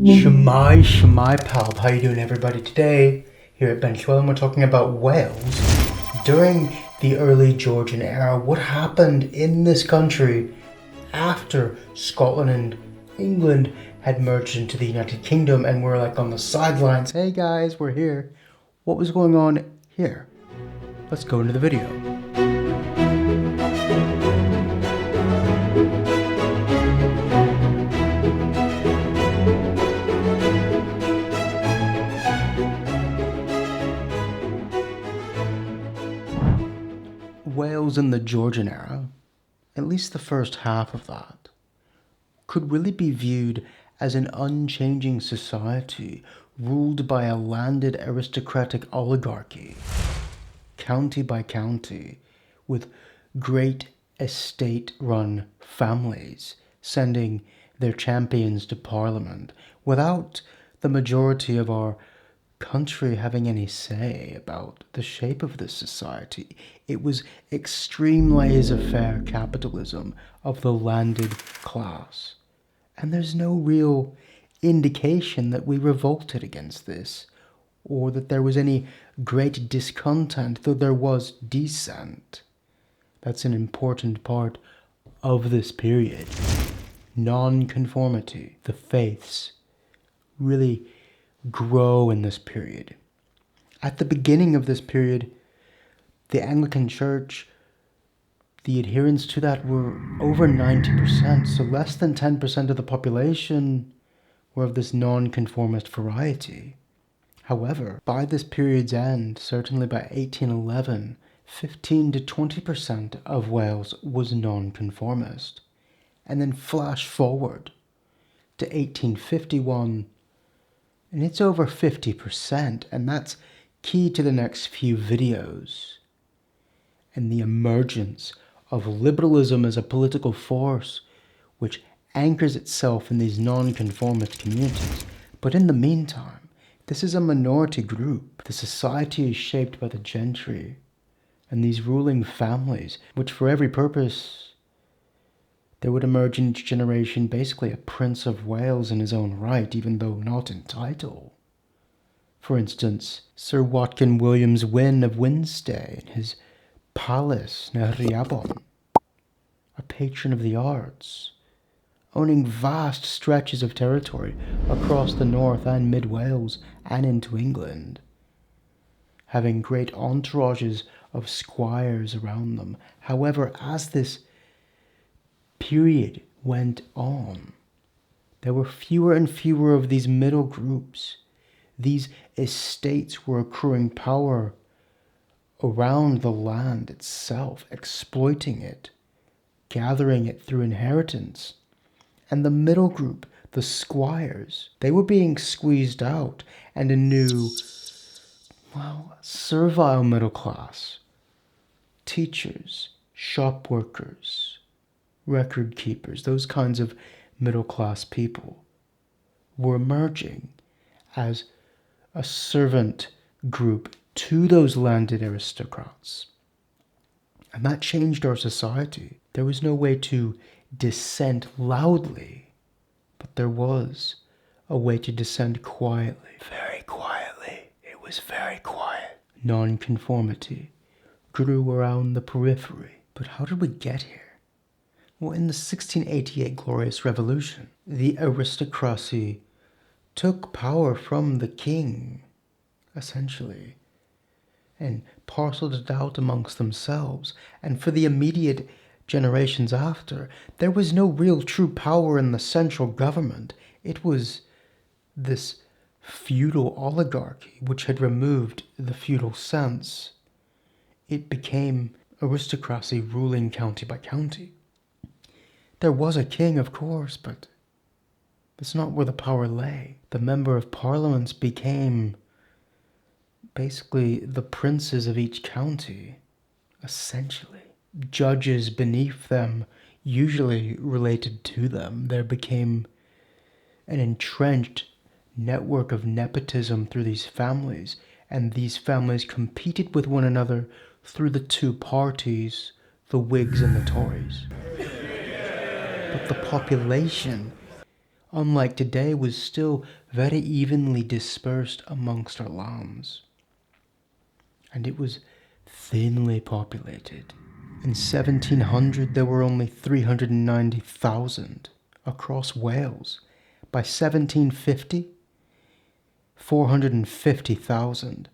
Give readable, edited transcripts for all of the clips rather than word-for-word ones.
Shemai pal, how you doing everybody? Today, here at ben.llywelyn, we're talking about Wales during the early Georgian era. What happened in this country after Scotland and England had merged into the United Kingdom and we're like on the sidelines. Hey guys, we're here. What was going on here? Let's go into the video. Wales in the Georgian era, at least the first half of that, could really be viewed as an unchanging society ruled by a landed aristocratic oligarchy, county by county, with great estate-run families sending their champions to parliament without the majority of our country having any say about the shape of this society. It was extreme laissez-faire capitalism of the landed class. And there's no real indication that we revolted against this, or that there was any great discontent, though there was dissent. That's an important part of this period. Nonconformity, the faiths, really grow in this period. At the beginning of this period, the Anglican Church, the adherents to that were over 90%, so less than 10% of the population were of this nonconformist variety. However, by this period's end, certainly by 1811, 15 to 20% of Wales was nonconformist. And then flash forward to 1851, and it's over 50%, and that's key to the next few videos. And the emergence of liberalism as a political force which anchors itself in these nonconformist communities. But in the meantime, this is a minority group. The society is shaped by the gentry and these ruling families, which for every purpose, there would emerge in each generation basically a Prince of Wales in his own right, even though not in title. For instance, Sir Watkin Williams Wynn of Winstay in his palace near Rhiabon, a patron of the arts, owning vast stretches of territory across the North and Mid Wales and into England, having great entourages of squires around them. However, as this period went on, there were fewer and fewer of these middle groups. These estates were accruing power around the land itself, exploiting it, gathering it through inheritance. And the middle group, the squires, they were being squeezed out, and a new, servile middle class, teachers, shop workers, record keepers, those kinds of middle class people were emerging as a servant group to those landed aristocrats. And that changed our society. There was no way to dissent loudly, but there was a way to dissent quietly. Very quietly. It was very quiet. Nonconformity grew around the periphery. But how did we get here? Well, in the 1688 Glorious Revolution, the aristocracy took power from the king, essentially, and parceled it out amongst themselves. And for the immediate generations after, there was no real true power in the central government. It was this feudal oligarchy which had removed the feudal sense. It became aristocracy ruling county by county. There was a king, of course, but that's not where the power lay. The member of parliaments became basically the princes of each county, essentially. Judges beneath them, usually related to them. There became an entrenched network of nepotism through these families, and these families competed with one another through the two parties, the Whigs and the Tories. But the population unlike today, was still very evenly dispersed amongst our lands. And it was thinly populated. In 1700, there were only 390,000 across Wales. By 1750, 450,000.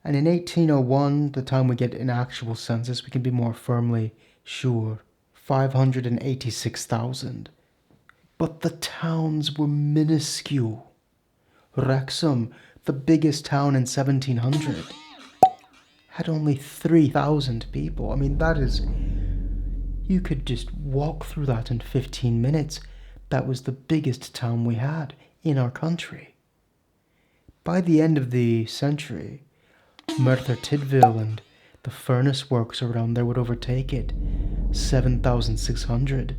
And in 1801, the time we get an actual census, we can be more firmly sure, 586,000. But the towns were minuscule. Wrexham, the biggest town in 1700, had only 3,000 people. I mean, that is... You could just walk through that in 15 minutes. That was the biggest town we had in our country. By the end of the century, Merthyr Tydfil and the furnace works around there would overtake it. 7,600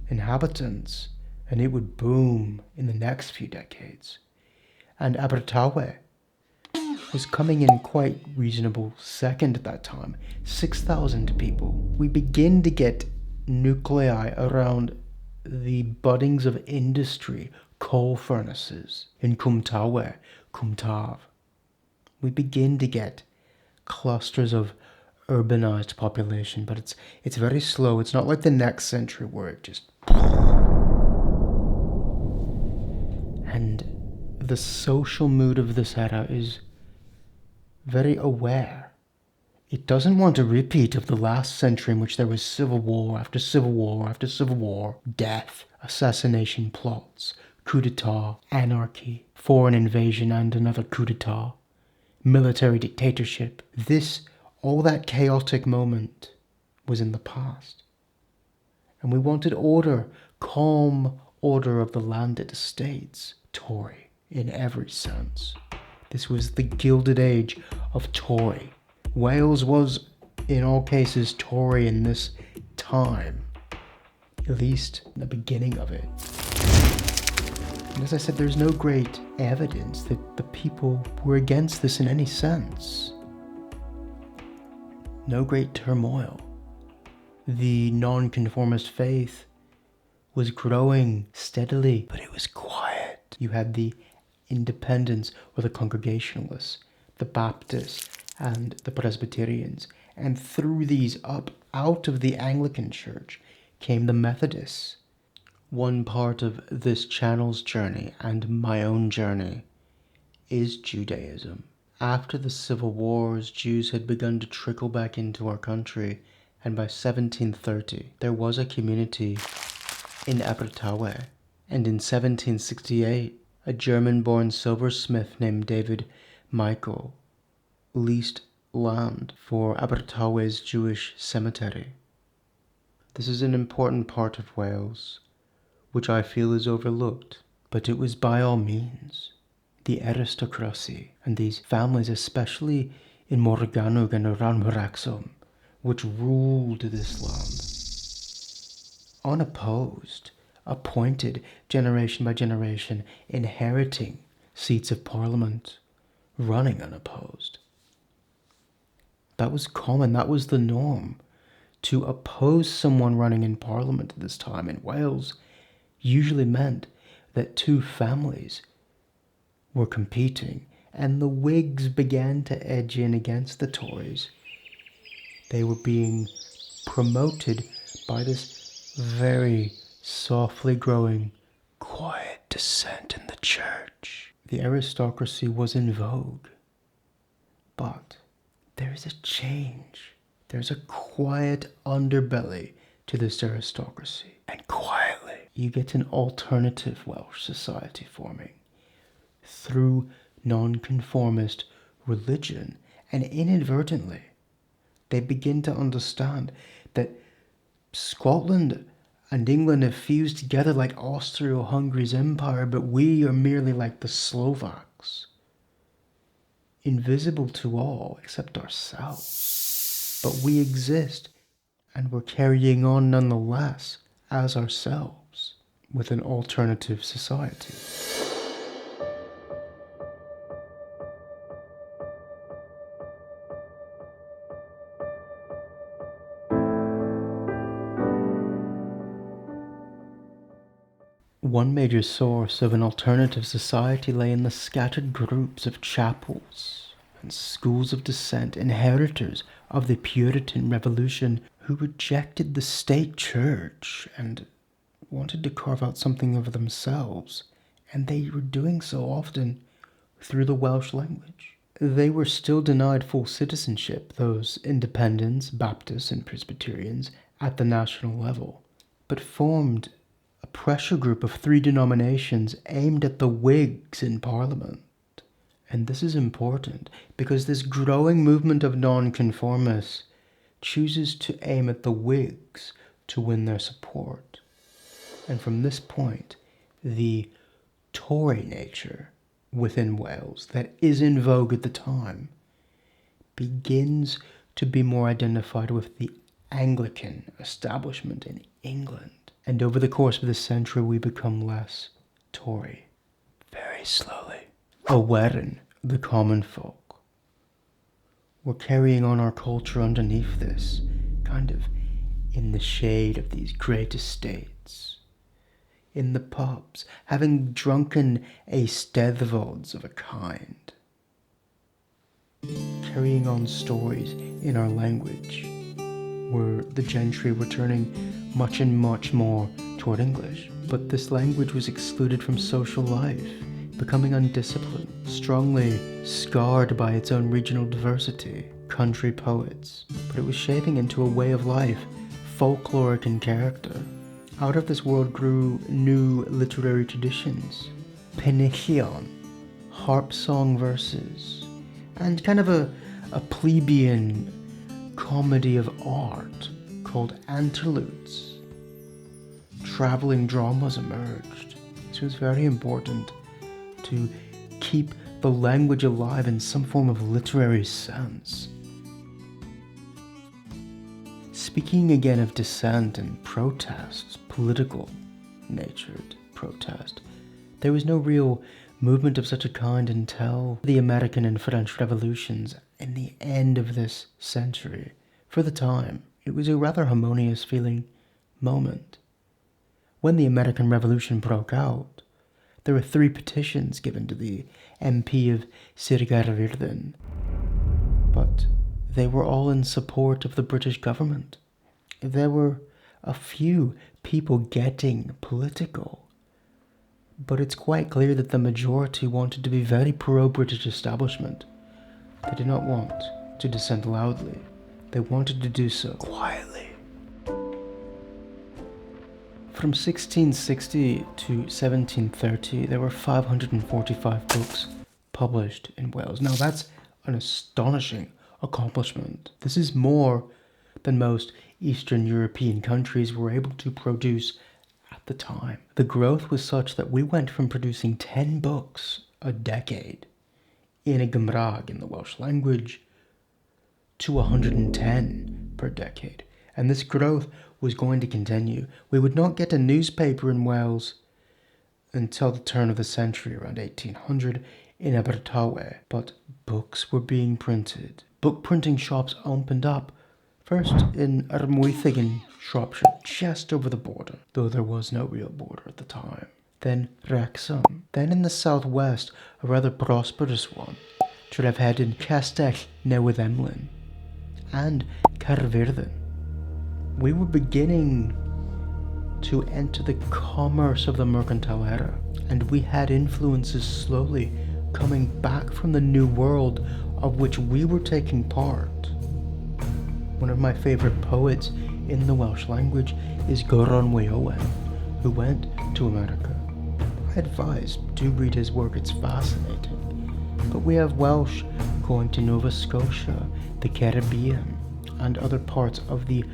inhabitants, and it would boom in the next few decades. And Abertawe was coming in quite reasonable second at that time, 6,000 people. We begin to get nuclei around the buddings of industry, coal furnaces in Cwmtawe, Cwmtaf. We begin to get clusters of urbanized population, but it's very slow. It's not like the next century where it just... And the social mood of this era is very aware. It doesn't want a repeat of the last century in which there was civil war after civil war after civil war, death, assassination plots, coup d'etat, anarchy, foreign invasion and another coup d'etat, military dictatorship. All that chaotic moment was in the past. And we wanted order, calm order of the landed estates, Tory in every sense. This was the Gilded Age of Tory. Wales was, in all cases, Tory in this time, at least the beginning of it. And as I said, there's no great evidence that the people were against this in any sense. No great turmoil. The nonconformist faith was growing steadily, but it was quiet. You had the Independents or the Congregationalists, the Baptists and the Presbyterians, and through these up out of the Anglican Church came the Methodists. One part of this channel's journey and my own journey is Judaism. After the civil wars, Jews had begun to trickle back into our country, and by 1730 there was a community in Abertawe, and in 1768 a German-born silversmith named David Michael leased land for Abertawe's Jewish cemetery. This is an important part of Wales, which I feel is overlooked, but it was by all means the aristocracy and these families, especially in Morgannwg and around Wrexham, which ruled this land, unopposed, appointed generation by generation, inheriting seats of parliament, running unopposed. That was common, that was the norm. To oppose someone running in parliament at this time in Wales usually meant that two families were competing, and the Whigs began to edge in against the Tories. They were being promoted by this very softly growing, quiet dissent in the church. The aristocracy was in vogue. But there is a change. There's a quiet underbelly to this aristocracy. And quietly, you get an alternative Welsh society forming through nonconformist religion, and inadvertently they begin to understand that Scotland and England have fused together like Austro-Hungary's empire, but we are merely like the Slovaks, invisible to all except ourselves. But we exist, and we're carrying on nonetheless as ourselves with an alternative society. One major source of an alternative society lay in the scattered groups of chapels and schools of dissent, inheritors of the Puritan Revolution, who rejected the state church and wanted to carve out something of themselves, and they were doing so often through the Welsh language. They were still denied full citizenship, those independents, Baptists, and Presbyterians, at the national level, but formed a pressure group of 3 denominations aimed at the Whigs in Parliament. And this is important because this growing movement of nonconformists chooses to aim at the Whigs to win their support. And from this point, the Tory nature within Wales that is in vogue at the time begins to be more identified with the Anglican establishment in England. And over the course of this century, we become less Tory. Very slowly. Awerin, the common folk. We're carrying on our culture underneath this, kind of in the shade of these great estates. In the pubs, having drunken eisteddfods of a kind. Carrying on stories in our language, where the gentry were turning much and much more toward English. But this language was excluded from social life, becoming undisciplined, strongly scarred by its own regional diversity, country poets. But it was shaping into a way of life, folkloric in character. Out of this world grew new literary traditions, pennillion, harp song verses, and kind of a plebeian comedy of art called interludes. Traveling dramas emerged. This was very important to keep the language alive in some form of literary sense. Speaking again of dissent and protests, political natured protest, there was no real movement of such a kind until the American and French revolutions in the end of this century. For the time, it was a rather harmonious feeling moment. When the American Revolution broke out, there were 3 petitions given to the MP of Sir, but they were all in support of the British government. There were a few people getting political, but it's quite clear that the majority wanted to be very pro-British establishment. They did not want to dissent loudly. They wanted to do so quietly. From 1660 to 1730, there were 545 books published in Wales. Now that's an astonishing accomplishment. This is more than most Eastern European countries were able to produce at the time. The growth was such that we went from producing 10 books a decade in a Gymraeg, in the Welsh language, to 110 per decade. And this growth was going to continue. We would not get a newspaper in Wales until the turn of the century, around 1800, in Abertawe. But books were being printed. Book printing shops opened up, first in Armwythig in Shropshire, just over the border, though there was no real border at the time. Then Wrexham. Then in the southwest, a rather prosperous one, Trefhed in Castell Newydd-Emlyn, and Caerfyrddin. We were beginning to enter the commerce of the mercantile era, and we had influences slowly coming back from the new world of which we were taking part. One of my favorite poets in the Welsh language is Gwyn A, who went to America. I advise, do read his work, it's fascinating. But we have Welsh going to Nova Scotia, the Caribbean, and other parts of the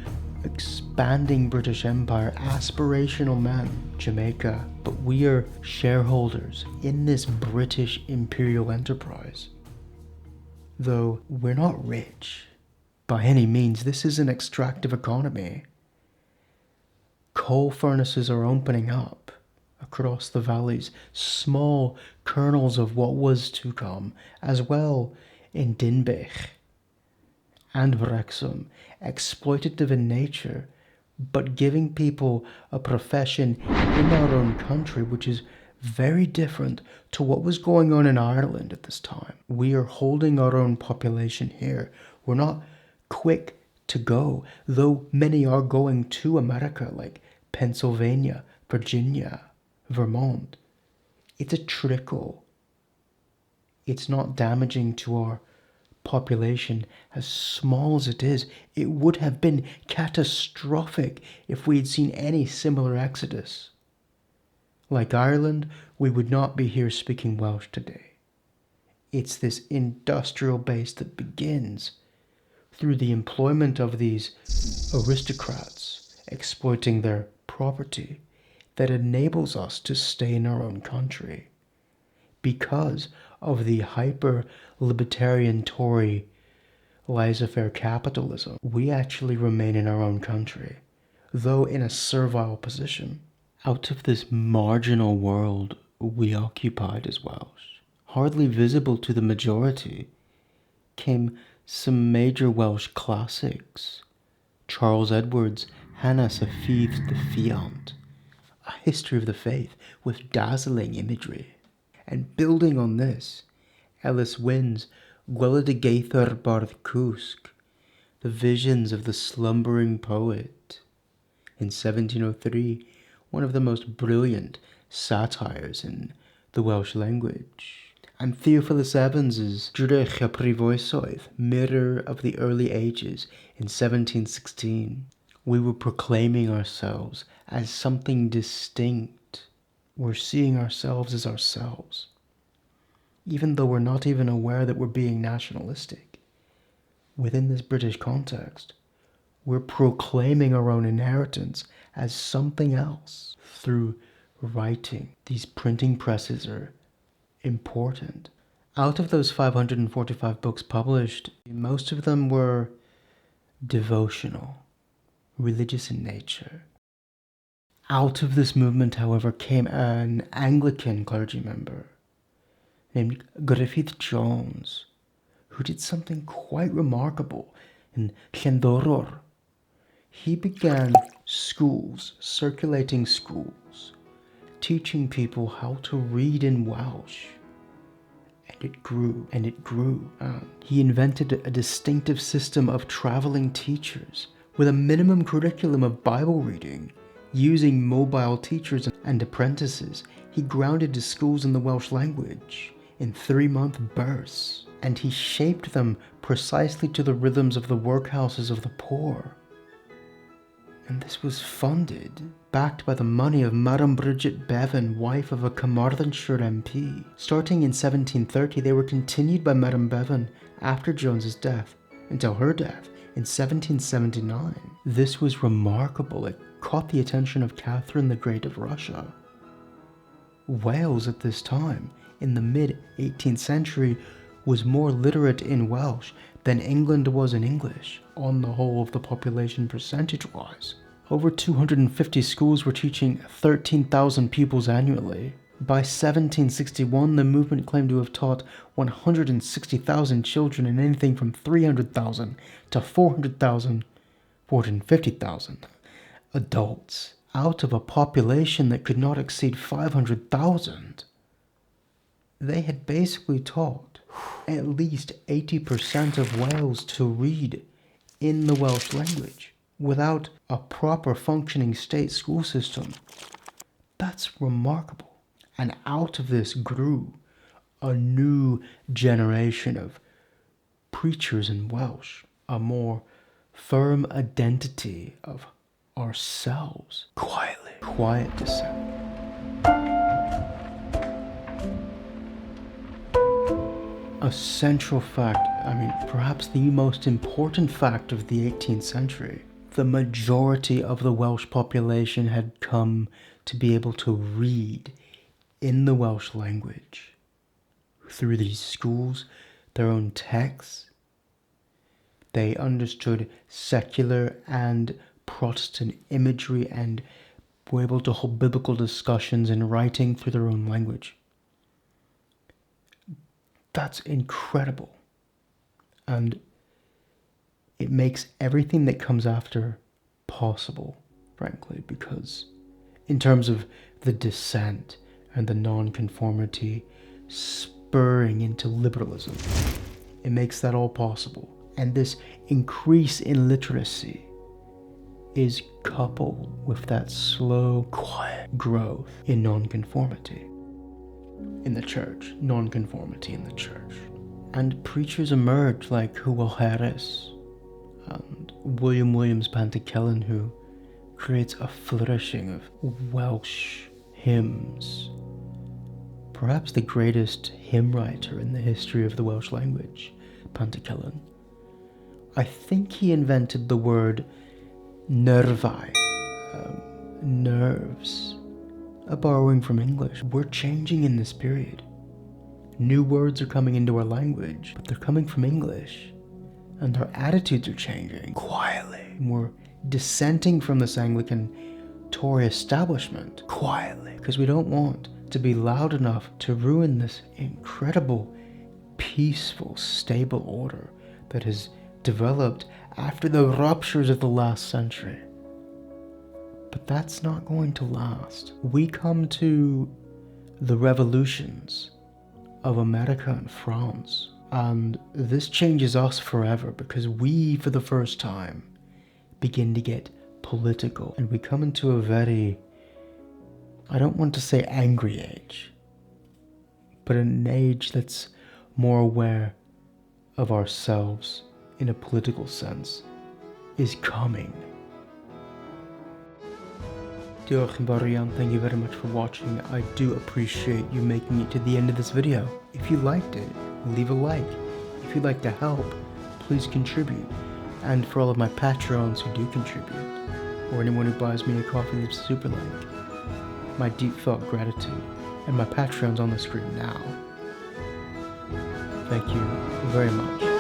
expanding British Empire, aspirational men, Jamaica, but we are shareholders in this British imperial enterprise. Though we're not rich by any means, this is an extractive economy. Coal furnaces are opening up across the valleys, small kernels of what was to come, as well in Dinbych and Wrexham, exploitative in nature, but giving people a profession in our own country, which is very different to what was going on in Ireland at this time. We are holding our own population here. We're not quick to go, though many are going to America, like Pennsylvania, Virginia, Vermont. It's a trickle. It's not damaging to our population. As small as it is, it would have been catastrophic if we had seen any similar exodus. Like Ireland, we would not be here speaking Welsh today. It's this industrial base that begins through the employment of these aristocrats exploiting their property that enables us to stay in our own country. Because of the hyper-libertarian Tory laissez-faire capitalism, we actually remain in our own country, though in a servile position. Out of this marginal world we occupied as Welsh, hardly visible to the majority, came some major Welsh classics. Charles Edward's Hanes y Ffydd de Fiant, a history of the faith with dazzling imagery. And building on this, Ellis Wynn's Gweledigaethau'r Bardd Cwsg, the visions of the slumbering poet. In 1703, one of the most brilliant satires in the Welsh language. And Theophilus Evans's Drych a Prifoesoedd, Mirror of the Early Ages, in 1716. We were proclaiming ourselves as something distinct. We're seeing ourselves as ourselves, even though we're not even aware that we're being nationalistic. Within this British context, we're proclaiming our own inheritance as something else through writing. These printing presses are important. Out of those 545 books published, most of them were devotional, religious in nature. Out of this movement, however, came an Anglican clergy member named Griffith Jones, who did something quite remarkable in Llanddoror. He began schools, circulating schools, teaching people how to read in Welsh. And it grew, and it grew. He invented a distinctive system of traveling teachers with a minimum curriculum of Bible reading, using mobile teachers and apprentices. He grounded his schools in the Welsh language in 3-month bursts, and he shaped them precisely to the rhythms of the workhouses of the poor. And this was funded, backed by the money of Madam Bridget Bevan, wife of a Carmarthenshire MP. Starting in 1730, they were continued by Madam Bevan after Jones's death, until her death in 1779. This was remarkable. It caught the attention of Catherine the Great of Russia. Wales at this time, in the mid-18th century, was more literate in Welsh than England was in English, on the whole of the population percentage-wise. Over 250 schools were teaching 13,000 pupils annually. By 1761, the movement claimed to have taught 160,000 children and anything from 300,000 to 450,000 adults, out of a population that could not exceed 500,000. They had basically taught at least 80% of Wales to read in the Welsh language without a proper functioning state school system. That's remarkable. And out of this grew a new generation of preachers in Welsh, a more firm identity of ourselves. Quiet descent. A central fact, perhaps the most important fact of the 18th century. The majority of the Welsh population had come to be able to read in the Welsh language. Through these schools, their own texts, they understood secular and Protestant imagery and were able to hold biblical discussions in writing through their own language. That's incredible. And it makes everything that comes after possible. frankly, because in terms of the dissent and the nonconformity spurring into liberalism, it makes that all possible. And this increase in literacy is coupled with that slow, quiet growth in nonconformity in the church, nonconformity in the church. And preachers emerge like Harris and Williams ben.llywelyn, who creates a flourishing of Welsh hymns. Perhaps the greatest hymn writer in the history of the Welsh language, ben.llywelyn. I think he invented the word nervai, nerves, a borrowing from English. We're changing in this period. New words are coming into our language, but they're coming from English. And our attitudes are changing quietly. We're dissenting from this Anglican Tory establishment quietly, because we don't want to be loud enough to ruin this incredible, peaceful, stable order that has developed after the ruptures of the last century. But that's not going to last. We come to the revolutions of America and France, and this changes us forever, because we, for the first time, begin to get political, and we come into a very, I don't want to say angry age, but an age that's more aware of ourselves in a political sense is coming. Diolch yn fawr iawn, thank you very much for watching. I do appreciate you making it to the end of this video. If you liked it, leave a like. If you'd like to help, please contribute. And for all of my Patreons who do contribute, or anyone who buys me a coffee that's super like, my deep felt gratitude, and my Patreon's on the screen now. Thank you very much.